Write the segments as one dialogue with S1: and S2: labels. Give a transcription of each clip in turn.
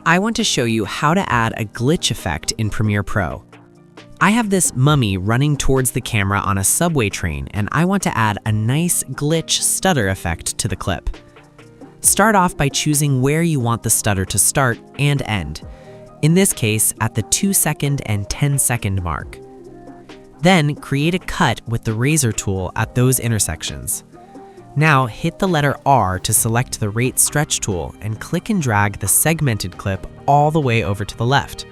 S1: I want to show you how to add a glitch effect in Premiere Pro. I have this mummy running towards the camera on a subway train, and I want to add a nice glitch stutter effect to the clip. Start off by choosing where you want the stutter to start and end. In this case, at the 2-second and 10-second mark. Then create a cut with the razor tool at those intersections. Now hit the letter R to select the rate stretch tool and click and drag the segmented clip all the way over to the left.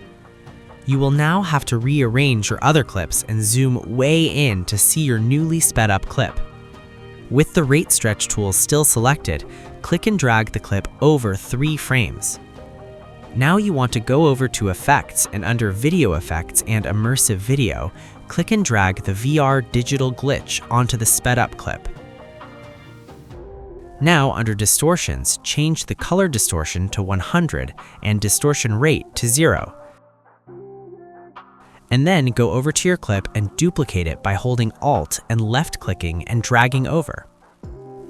S1: You will now have to rearrange your other clips and zoom way in to see your newly sped up clip. With the rate stretch tool still selected, click and drag the clip over 3 frames. Now you want to go over to Effects, and under Video Effects and Immersive Video, click and drag the VR Digital Glitch onto the sped up clip. Now under Distortions, change the color distortion to 100 and distortion rate to 0. And then go over to your clip and duplicate it by holding Alt and left-clicking and dragging over.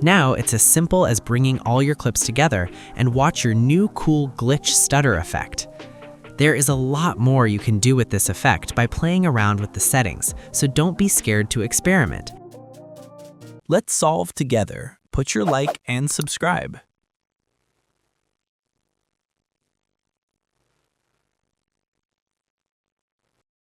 S1: Now it's as simple as bringing all your clips together and watch your new cool glitch stutter effect. There is a lot more you can do with this effect by playing around with the settings, so don't be scared to experiment.
S2: Let's solve together. Put your like and subscribe.